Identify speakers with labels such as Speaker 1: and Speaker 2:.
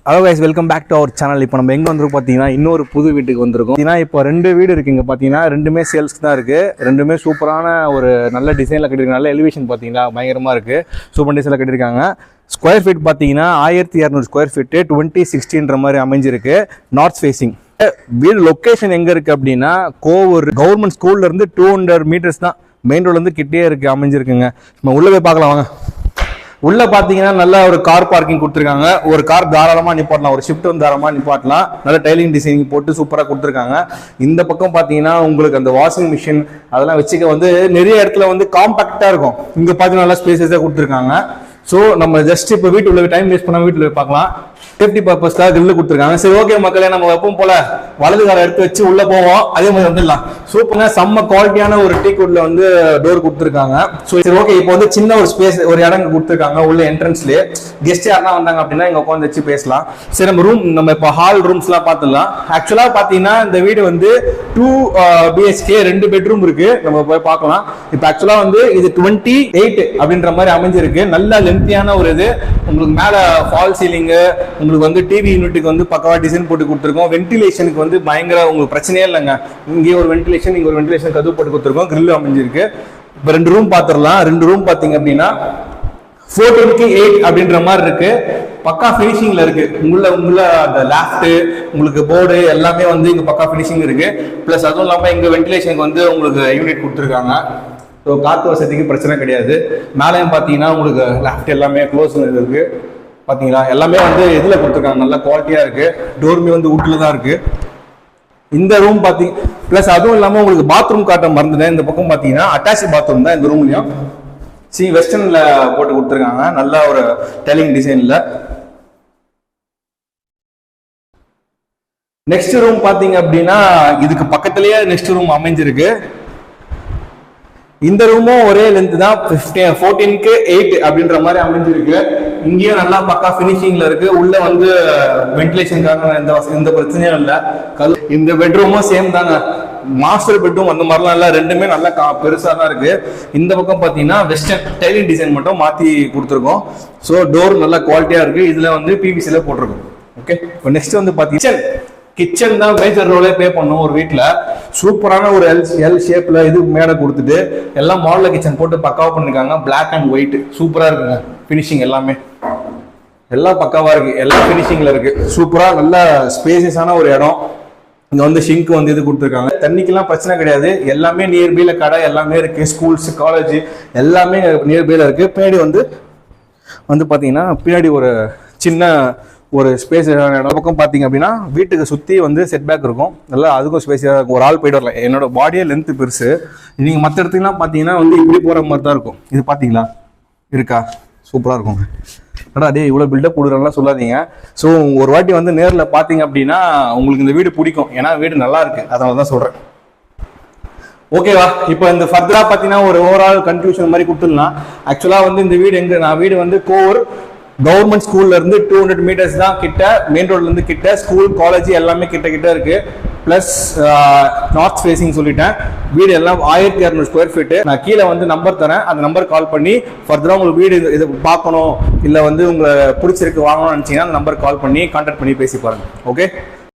Speaker 1: Hello guys, welcome back to our channel. இப்போ நம்ம எங்கே வந்துருக்கோம் பார்த்தீங்கன்னா, இன்னொரு புது வீட்டுக்கு வந்திருக்கோம். பார்த்தீங்கன்னா இப்போ 2 வீடு இருக்குங்க. பார்த்தீங்கன்னா ரெண்டுமே சேல்ஸ்க்கு தான் இருக்குது. ரெண்டுமே சூப்பரான ஒரு நல்ல டிசைனில் கட்டியிருக்காங்க. நல்ல எலிவேஷன் பார்த்தீங்கன்னா பயங்கரமாக இருக்குது. சூப்பர் டிசைனில் கட்டியிருக்காங்க. ஸ்கொயர் ஃபீட் பார்த்தீங்கன்னா 1200 ஸ்கொயர் ஃபீட்டு 2060 மாதிரி அமைஞ்சிருக்கு. நார்த் ஃபேஸிங் வீடு. லொக்கேஷன் எங்கே இருக்குது அப்படின்னா, கோவூர் கவர்மெண்ட் ஸ்கூல்லேருந்து 200 மீட்டர்ஸ் தான். மெயின் ரோட்லேருந்து கிட்டே இருக்குது, அமைஞ்சிருக்குங்க. நம்ம உள்ளே போய் பார்க்கலாம் வாங்க. உள்ள பாத்தீங்கன்னா நல்ல ஒரு கார் பார்க்கிங் கொடுத்துருக்காங்க. ஒரு கார் தாராளமா நிப்பாட்டலாம், ஒரு ஷிஃப்ட் வந்து தாராளமா நிப்பாட்டலாம். நல்ல டைலிங் டிசைனிங் போட்டு சூப்பரா கொடுத்துருக்காங்க. இந்த பக்கம் பாத்தீங்கன்னா உங்களுக்கு அந்த வாஷிங் மிஷின் அதெல்லாம் வச்சுக்க வந்து நிறைய இடத்துல வந்து காம்பாக்டா இருக்கும். இங்க பாத்தீங்கன்னா நல்லா ஸ்பேசஸா கொடுத்துருக்காங்க. ஸோ நம்ம ஜஸ்ட் இப்போ வீட்டுல டைம் வேஸ்ட் பண்ணாம வீட்டுல பார்க்கலாம். சேஃப்டி பர்பஸ்க்காக கிரில் கொடுத்துருக்காங்க. சரி, ஓகே மக்களே, நம்ம எப்பவும் போல வலது காலை எடுத்து வச்சு உள்ள போவோம். அதே மாதிரி வந்துடலாம். சூப்பரா செம்ம குவாலிட்டியான ஒரு டீ குட்ல வந்து டோர் கொடுத்துருக்காங்க. ஸோ சரி, ஓகே, இப்போ வந்து சின்ன ஒரு ஸ்பேஸ் ஒரு இடம் கொடுத்துருக்காங்க. உள்ள என்ட்ரன்ஸ்லேயே கெஸ்ட் யாருன்னா வந்தாங்க அப்படின்னா இங்க உட்காந்து வச்சு பேசலாம். சரி, நம்ம இப்போ ஹால் ரூம்ஸ் எல்லாம் பார்த்துடலாம். ஆக்சுவலா பாத்தீங்கன்னா இந்த வீடு வந்து 2 BHK 2 பெட்ரூம் இருக்கு. நம்ம போய் பார்க்கலாம். இப்போ ஆக்சுவலா வந்து இது 28 அப்படின்ற மாதிரி அமைஞ்சிருக்கு. நல்ல லென்த்தியான ஒரு இது. உங்களுக்கு மேல ஃபால் சீலிங்கு, உங்களுக்கு வந்து டிவி யூனிட்டுக்கு வந்து பக்கவா டிசைன் போட்டு கொடுத்துருக்கோம். வென்டிலேஷனுக்கு வந்து பயங்கர உங்களுக்கு பிரச்சனையே இல்லைங்க. இங்கே ஒரு வென்டிலேஷன், இங்கே ஒரு வென்டிலேஷன் கதவு போட்டு கொடுத்துருக்கோம். கிரில் அமைஞ்சிருக்கு. இப்போ 2 ரூம் பார்த்துடலாம். 2 ரூம் பார்த்தீங்க அப்படின்னா 14:8 அப்படின்ற மாதிரி இருக்கு. பக்கா ஃபினிஷிங்ல இருக்கு. உள்ள அந்த லேஃப்ட், உங்களுக்கு போர்டு எல்லாமே வந்து இங்க பக்கா ஃபினிஷிங் இருக்கு. பிளஸ் அதுவும் இல்லாமல் இங்க வென்டிலேஷனுக்கு வந்து உங்களுக்கு யூனிட் கொடுத்துருக்காங்க. ஸோ காற்று வசதிக்கு பிரச்சனை கிடையாது. மேலேயும் பார்த்தீங்கன்னா உங்களுக்கு லேஃப்ட் எல்லாமே க்ளோஸ் இருக்கு. பார்த்தீங்களா, எல்லாமே வந்து இதில் கொடுத்துருக்காங்க. நல்ல குவாலிட்டியாக இருக்கு. டோர்மே வந்து வுட்ல தான் இருக்கு. இந்த ரூம் பார்த்தீங்க, ப்ளஸ் அதுவும் இல்லாமல் உங்களுக்கு பாத்ரூம் காட்ட மறந்துட்டேன். இந்த பக்கம் பார்த்தீங்கன்னா அட்டாச் பாத்ரூம் தான் இந்த ரூம்லையும். வெஸ்டர்ன்ல போட்டு கொடுத்துருக்காங்க. நல்ல ஒரு டைலிங் டிசைன்ல. நெக்ஸ்ட் ரூம் பார்த்தீங்க அப்படின்னா இதுக்கு பக்கத்துலயே நெக்ஸ்ட் ரூம் அமைஞ்சிருக்கு. இந்த ரூமும் ஒரே லென்த் தான், 14:8 அப்படின்ற மாதிரி அமைஞ்சிருக்கு. இங்கேயும் நல்லா பக்கா பினிஷிங்ல இருக்கு. உள்ள வந்து வென்டிலேஷனுக்காக எந்த பிரச்சனையும் இல்லை. இந்த பெட்ரூமும் சேம் தாங்க. மாஸ்டர் பெட்ரூம் அந்த மாதிரிலாம் இல்லை. ரெண்டுமே நல்லா பெருசா தான் இருக்கு. இந்த பக்கம் பாத்தீங்கன்னா வெஸ்டர்ன் டைலிங் டிசைன் மட்டும் மாத்தி கொடுத்துருக்கோம். ஸோ டோர் நல்லா குவாலிட்டியா இருக்கு. இதுல வந்து PVC போட்டிருக்கோம். ஓகே, இப்போ நெக்ஸ்ட் வந்து பாத்தீங்கன்னா கிச்சன் தான் மேஜர் ரோலே ப்ளே பண்ணும். ஒரு வீட்டில் சூப்பரான ஒரு எல் ஷேப்ல இது மேடை கொடுத்துட்டு எல்லாம் மாடல் கிச்சன் போட்டு பக்காவா பண்ணிருக்காங்க. பிளாக் அண்ட் ஒயிட் சூப்பரா இருக்குங்க. பினிஷிங் எல்லாமே எல்லாம் பக்காவா இருக்கு. எல்லாம் பினிஷிங்ல இருக்கு. சூப்பரா நல்ல ஸ்பேசியஸான ஒரு இடம். இங்க வந்து ஷிங்க் வந்து இது கொடுத்துருக்காங்க. தண்ணிக்கெல்லாம் பிரச்சனை கிடையாது. எல்லாமே நியர்பைல கடை எல்லாமே இருக்கு. ஸ்கூல்ஸ், காலேஜ் எல்லாமே நியர்பைல இருக்கு. பின்னாடி வந்து பாத்தீங்கன்னா பின்னாடி ஒரு சின்ன ஒரு ஸ்பேஸ் இடம். பக்கம் பார்த்தீங்க அப்படின்னா வீட்டுக்கு சுற்றி வந்து செட் பேக் இருக்கும். நல்லா அதுக்கும் ஸ்பேஸாக இருக்கும். ஒரு ஆள் போயிட்டு வரலாம். என்னோட பாடியே லென்த்து பெருசு. நீங்கள் மற்ற இடத்துக்குலாம் பார்த்தீங்கன்னா வந்து இப்படி போகிற மாதிரி தான் இருக்கும். இது பார்த்தீங்களா இருக்கா, சூப்பராக இருக்கும். ஆனால் அதே இவ்வளோ பில்டப் கொடுக்குறலாம் சொல்லாதீங்க. ஸோ ஒரு வாட்டி வந்து நேரில் பார்த்தீங்க அப்படின்னா உங்களுக்கு இந்த வீடு பிடிக்கும். ஏன்னா வீடு நல்லா இருக்கு, அதனால தான் சொல்கிறேன். ஓகேவா, இப்போ இந்த ஃபர்தரா பார்த்தீங்கன்னா ஒரு ஓவரால் கன்க்ளூஷன் மாதிரி கொடுத்துடலாம். ஆக்சுவலாக வந்து இந்த வீடு வீடு வந்து கோவூர் கவர்மெண்ட் ஸ்கூல்ல இருந்து 200 மீட்டர்ஸ் தான் கிட்ட. மெயின் ரோட்ல இருந்து கிட்ட. ஸ்கூல், காலேஜ் எல்லாமே கிட்ட இருக்கு. பிளஸ் நார்த் ஃபேசிங் சொல்லிட்டேன். வீடு எல்லாம் 1200 ஸ்கொயர் ஃபீட்டு. நான் கீழே வந்து நம்பர் தரேன். அந்த நம்பர் கால் பண்ணி ஃபர்தரா உங்களுக்கு வீடு இது பார்க்கணும், இல்லை வந்து உங்களை பிடிச்சிருக்கு வாங்கணும்னு நினைச்சீங்கன்னா அந்த நம்பர் கால் பண்ணி கான்டாக்ட் பண்ணி பேசி பாருங்க. ஓகே.